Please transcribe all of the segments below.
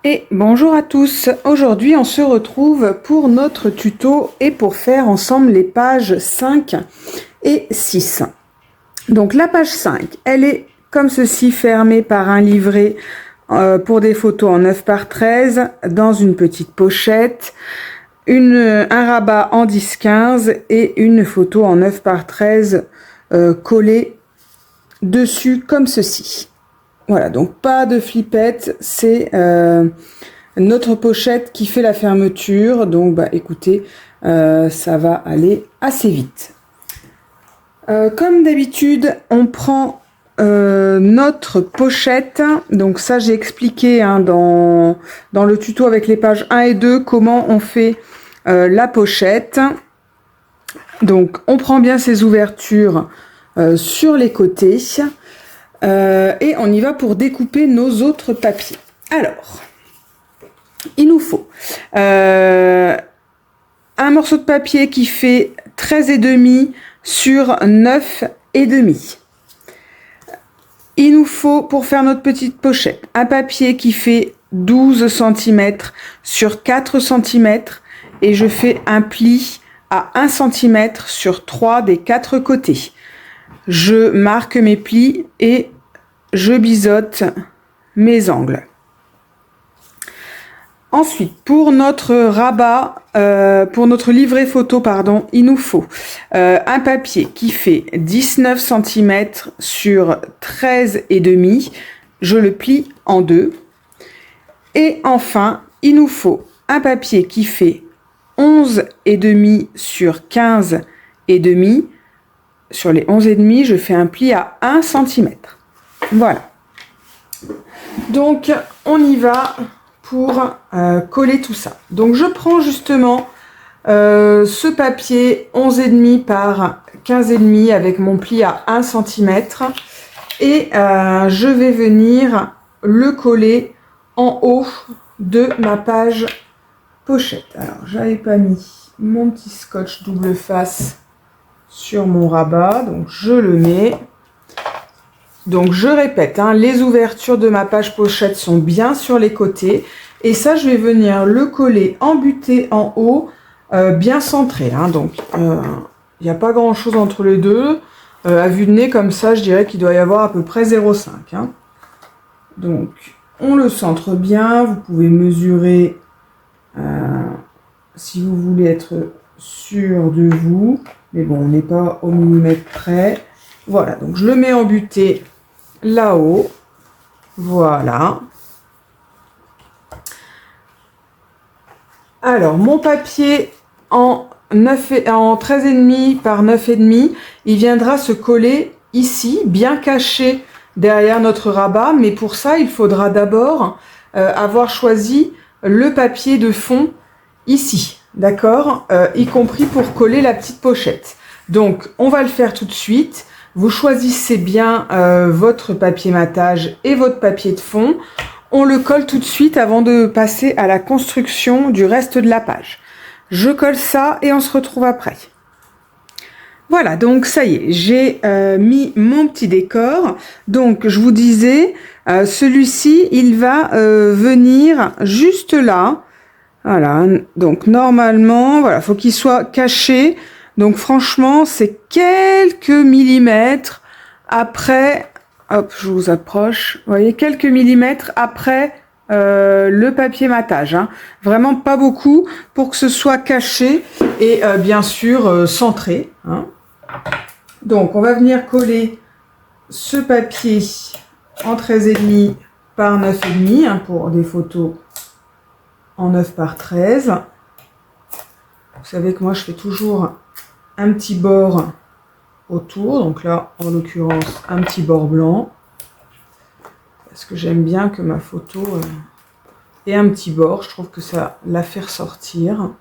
Et bonjour à tous, aujourd'hui on se retrouve pour notre tuto et pour faire ensemble les pages 5 et 6. Donc la page 5, elle est comme ceci, fermée par un livret pour des photos en 9 par 13 dans une petite pochette, un rabat en 10-15 et une photo en 9 par 13 collée dessus comme ceci. Voilà, donc pas de flippette, c'est notre pochette qui fait la fermeture. Donc bah écoutez, ça va aller assez vite. Comme d'habitude, on prend notre pochette. Donc ça j'ai expliqué dans le tuto avec les pages 1 et 2 comment on fait la pochette. Donc on prend bien ces ouvertures sur les côtés. Et on y va pour découper nos autres papiers. Alors, il nous faut un morceau de papier qui fait 13,5 sur 9,5. Il nous faut, pour faire notre petite pochette, un papier qui fait 12 cm sur 4 cm et je fais un pli à 1 cm sur 3 des 4 côtés. Je marque mes plis et je biseaute mes angles. Ensuite, pour notre rabat, pour notre livret photo, pardon, il nous faut un papier qui fait 19 cm sur 13,5. Je le plie en deux. Et enfin, il nous faut un papier qui fait 11,5 sur 15,5. Sur les 11,5, je fais un pli à 1 cm. Voilà. Donc, on y va pour coller tout ça. Donc, je prends justement ce papier 11,5 par 15,5 avec mon pli à 1 cm et je vais venir le coller en haut de ma page pochette. Alors, j'avais pas mis mon petit scotch double face sur mon rabat, donc je le mets. Donc je répète, les ouvertures de ma page pochette sont bien sur les côtés et ça je vais venir le coller embuté en haut, bien centré. Donc il n'y a pas grand chose entre les deux. À vue de nez comme ça, je dirais qu'il doit y avoir à peu près 0,5. Donc on le centre bien, vous pouvez mesurer si vous voulez être sûr de vous. Mais bon, on n'est pas au millimètre près. Voilà, donc je le mets embuté là-haut. Voilà. Alors, mon papier en 13,5 par 9,5, il viendra se coller ici, bien caché derrière notre rabat. Mais pour ça, il faudra d'abord avoir choisi le papier de fond ici. D'accord, y compris pour coller la petite pochette. Donc, on va le faire tout de suite. Vous choisissez bien votre papier matage et votre papier de fond. On le colle tout de suite avant de passer à la construction du reste de la page. Je colle ça et on se retrouve après. Voilà, donc ça y est, j'ai mis mon petit décor. Donc, je vous disais, celui-ci, il va venir juste là. Voilà, donc normalement, voilà, faut qu'il soit caché. Donc franchement, c'est quelques millimètres après, hop, je vous approche, vous voyez, quelques millimètres après le papier matage. Vraiment pas beaucoup pour que ce soit caché et bien sûr centré. Donc on va venir coller ce papier en 13,5 par 9,5 pour des photos en 9 par 13. Vous savez que moi je fais toujours un petit bord autour, donc là en l'occurrence un petit bord blanc parce que j'aime bien que ma photo ait un petit bord, je trouve que ça la fait ressortir.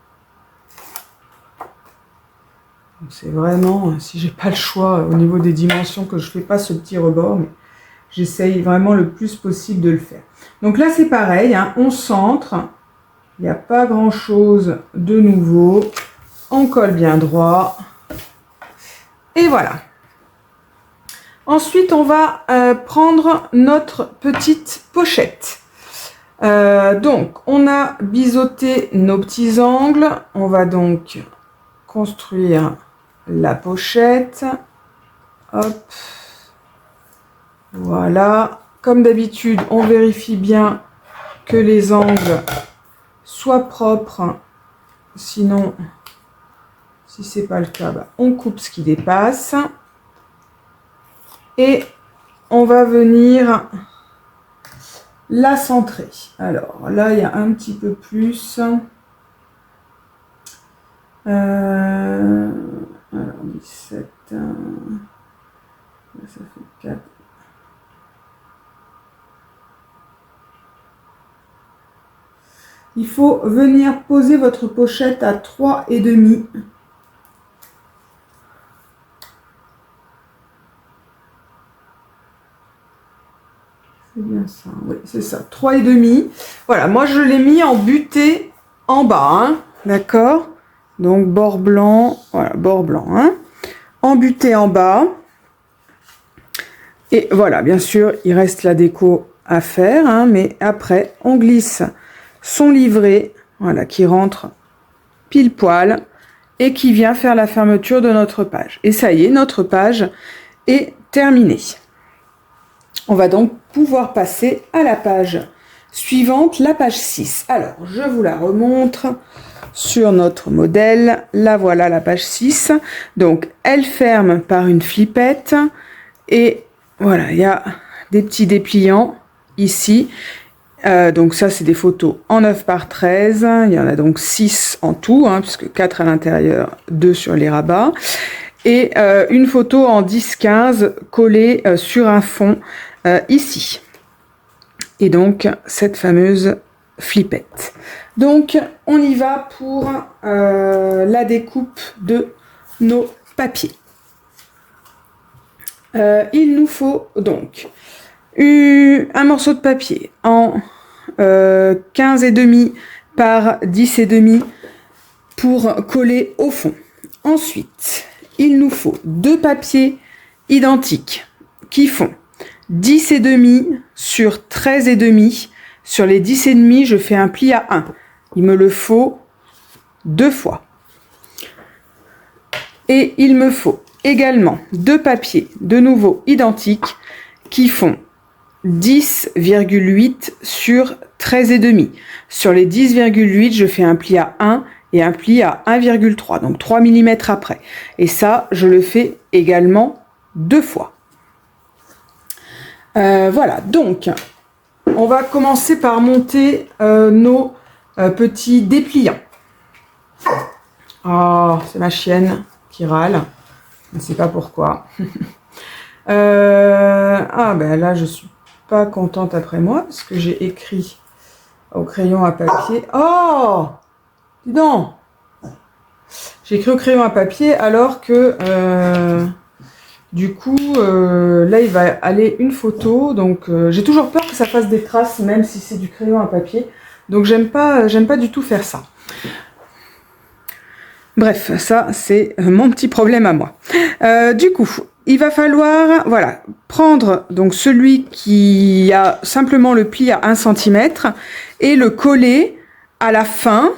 C'est vraiment, si j'ai pas le choix au niveau des dimensions, que je fais pas ce petit rebord, mais j'essaye vraiment le plus possible de le faire. Donc là c'est pareil, on centre. Il n'y a pas grand chose de nouveau. On colle bien droit. Et voilà. Ensuite, on va prendre notre petite pochette. Donc, on a biseauté nos petits angles. On va donc construire la pochette. Hop. Voilà. Comme d'habitude, on vérifie bien que les angles soient propres. Sinon, si c'est pas le cas, bah, on coupe ce qui dépasse. Et on va venir la centrer. Alors là, il y a un petit peu plus. Alors 17. Ça fait 4. Il faut venir poser votre pochette à 3,5. C'est bien ça, oui, c'est ça, 3,5. Voilà, moi je l'ai mis en butée en bas, hein, d'accord? Donc bord blanc, voilà, bord blanc, hein, en butée en bas. Et voilà, bien sûr, il reste la déco à faire, hein, mais après, on glisse son livret, voilà, qui rentre pile poil et qui vient faire la fermeture de notre page. Et ça y est, notre page est terminée. On va donc pouvoir passer à la page suivante, la page 6. Alors, je vous la remontre sur notre modèle. La voilà, la page 6. Donc, elle ferme par une flippette. Et voilà, il y a des petits dépliants ici. Donc ça, c'est des photos en 9 par 13. Il y en a donc 6 en tout, hein, puisque 4 à l'intérieur, 2 sur les rabats. Et une photo en 10-15 collée sur un fond ici. Et donc, cette fameuse flippette. Donc, on y va pour la découpe de nos papiers. Il nous faut donc un morceau de papier en 15,5 par 10,5 pour coller au fond. Ensuite, il nous faut 2 papiers identiques qui font 10,5 sur 13,5. Sur les 10,5, je fais un pli à 1. Il me le faut 2 fois. Et il me faut également 2 papiers, de nouveau identiques, qui font 10,8 sur 13,5. Sur les 10,8, je fais un pli à 1 et un pli à 1,3, donc 3 mm après. Et ça, je le fais également 2 fois. Voilà, donc, on va commencer par monter nos petits dépliants. Oh, c'est ma chienne qui râle. Je ne sais pas pourquoi. Ah, ben là, je suis pas contente après moi, parce que j'ai écrit au crayon à papier. Oh! Dis donc! J'ai écrit au crayon à papier alors que du coup là il va aller une photo, donc j'ai toujours peur que ça fasse des traces même si c'est du crayon à papier, donc j'aime pas du tout faire ça. Bref, ça c'est mon petit problème à moi. Du coup, il va falloir voilà, prendre donc celui qui a simplement le pli à 1 cm et le coller à la fin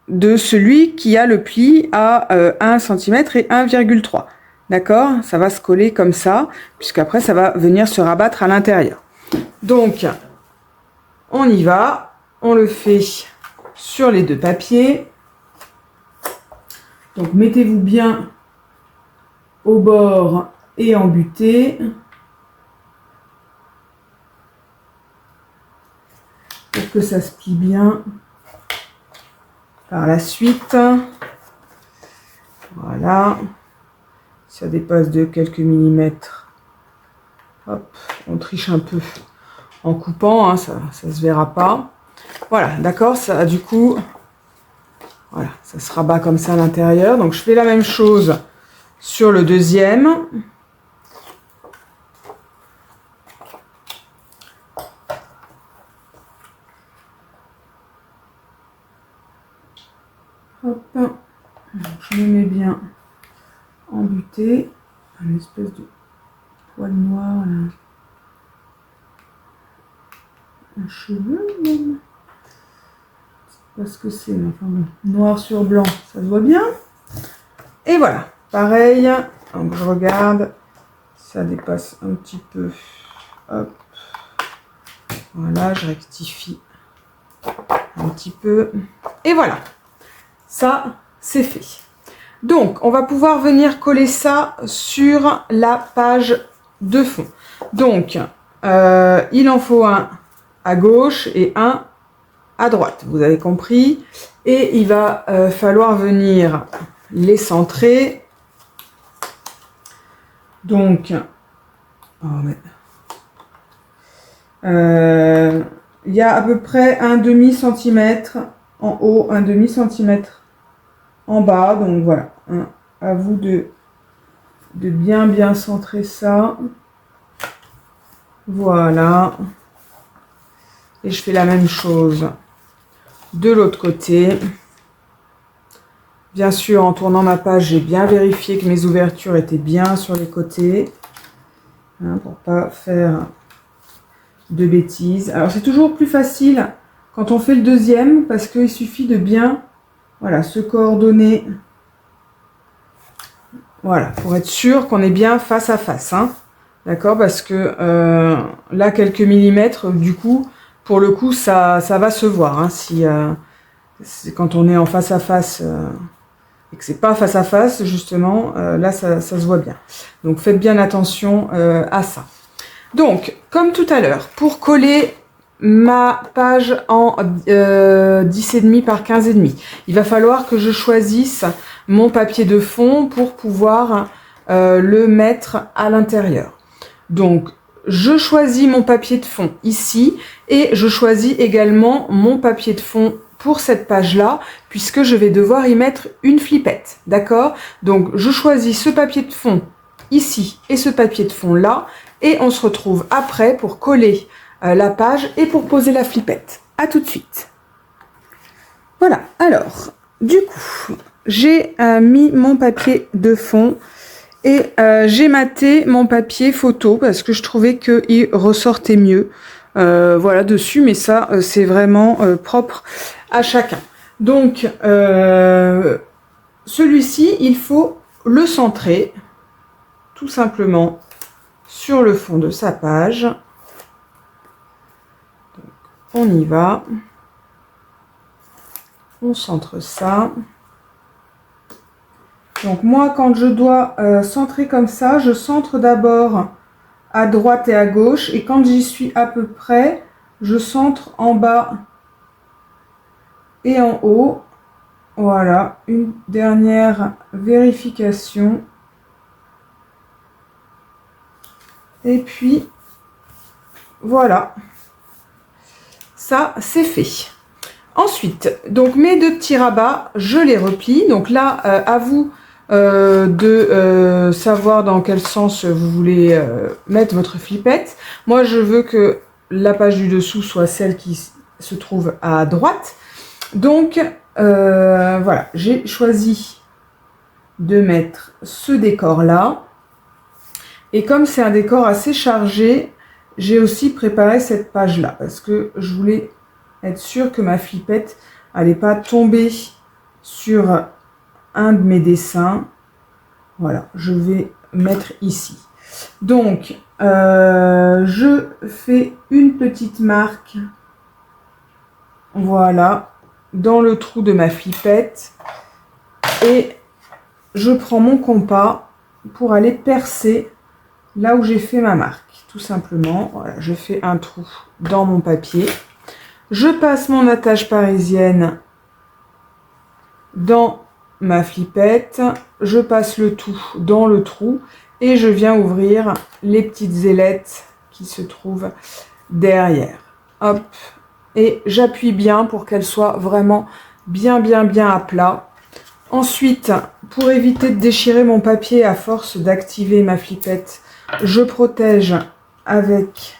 de celui qui a le pli à 1 cm et 1,3. D'accord? Ça va se coller comme ça, puisqu'après ça va venir se rabattre à l'intérieur. Donc, on y va. On le fait sur les 2 papiers. Donc, mettez-vous bien au bord et en butée. Pour que ça se plie bien par la suite. Voilà. Ça dépasse de quelques millimètres. Hop, on triche un peu en coupant, hein, ça se verra pas. Voilà, d'accord, ça du coup, voilà, ça se rabat comme ça à l'intérieur. Donc je fais la même chose sur le deuxième. Hop, je me mets bien en butée, une espèce de poil noir là. Un cheveu même. pas ce que c'est, mais enfin bon, noir sur blanc, ça se voit bien. Et voilà, pareil, donc je regarde, ça dépasse un petit peu. Hop. Voilà, je rectifie un petit peu. Et voilà, ça, c'est fait. Donc, on va pouvoir venir coller ça sur la page de fond. Donc, il en faut un à gauche et un à droite, vous avez compris. Et il va falloir venir les centrer. Donc, oh, il y a à peu près un demi-centimètre en haut, un demi-centimètre en bas. Donc voilà, hein, à vous de bien centrer ça. Voilà. Et je fais la même chose de l'autre côté. Bien sûr, en tournant ma page, j'ai bien vérifié que mes ouvertures étaient bien sur les côtés. Hein, pour pas faire de bêtises. Alors, c'est toujours plus facile quand on fait le deuxième, parce qu'il suffit de bien, voilà, se coordonner. Voilà, pour être sûr qu'on est bien face à face. Hein. D'accord, parce que là, quelques millimètres, du coup, pour le coup, ça va se voir. Hein, si quand on est en face à face et que c'est pas face à face, justement, là, ça se voit bien. Donc, faites bien attention à ça. Donc, comme tout à l'heure, pour coller ma page en 10,5 par 15,5, il va falloir que je choisisse mon papier de fond pour pouvoir le mettre à l'intérieur. Donc, je choisis mon papier de fond ici et je choisis également mon papier de fond pour cette page-là, puisque je vais devoir y mettre une flippette, d'accord? Donc, je choisis ce papier de fond ici et ce papier de fond là, et on se retrouve après pour coller la page et pour poser la flippette. À tout de suite. Voilà, alors, du coup, j'ai mis mon papier de fond et j'ai maté mon papier photo parce que je trouvais qu'il ressortait mieux. Voilà, dessus, mais ça, c'est vraiment propre à chacun. Donc, celui-ci, il faut le centrer, tout simplement, sur le fond de sa page. Donc, on y va. On centre ça. Donc moi, quand je dois centrer comme ça, je centre d'abord à droite et à gauche. Et quand j'y suis à peu près, je centre en bas et en haut. Voilà, une dernière vérification. Et puis, voilà. Ça, c'est fait. Ensuite, donc mes deux petits rabats, je les replie. Donc là, à vous de savoir dans quel sens vous voulez mettre votre flippette. Moi, je veux que la page du dessous soit celle qui se trouve à droite. Donc, voilà, j'ai choisi de mettre ce décor-là. Et comme c'est un décor assez chargé, j'ai aussi préparé cette page-là parce que je voulais être sûre que ma flippette n'allait pas tomber sur un de mes dessins. Voilà, je vais mettre ici. Donc, je fais une petite marque, voilà, dans le trou de ma flippette. Et je prends mon compas pour aller percer là où j'ai fait ma marque. Tout simplement, voilà, je fais un trou dans mon papier. Je passe mon attache parisienne dans ma flippette, je passe le tout dans le trou et je viens ouvrir les petites ailettes qui se trouvent derrière. Hop, et j'appuie bien pour qu'elles soient vraiment bien à plat. Ensuite, pour éviter de déchirer mon papier à force d'activer ma flippette, je protège avec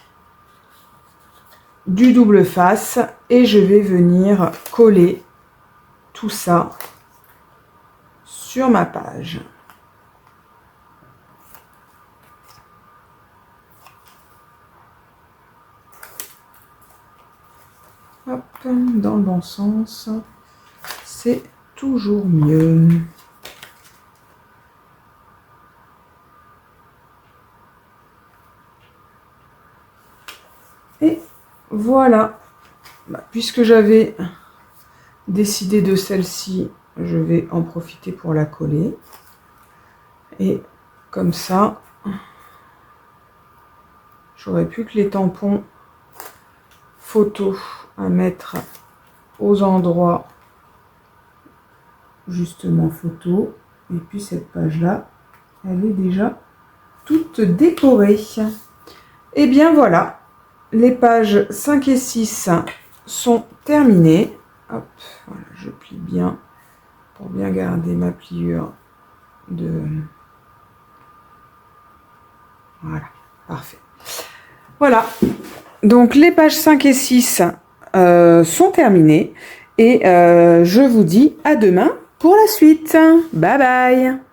du double face et je vais venir coller tout ça sur ma page. Hop, dans le bon sens. C'est toujours mieux. Et voilà. Puisque j'avais décidé de celle-ci, je vais en profiter pour la coller. Et comme ça, j'aurais plus que les tampons photos à mettre aux endroits justement photo. Et puis cette page-là, elle est déjà toute décorée. Et bien voilà, les pages 5 et 6 sont terminées. Hop, voilà, je plie bien pour bien garder ma pliure de... Voilà, parfait. Voilà, donc les pages 5 et 6 sont terminées et je vous dis à demain pour la suite. Bye bye!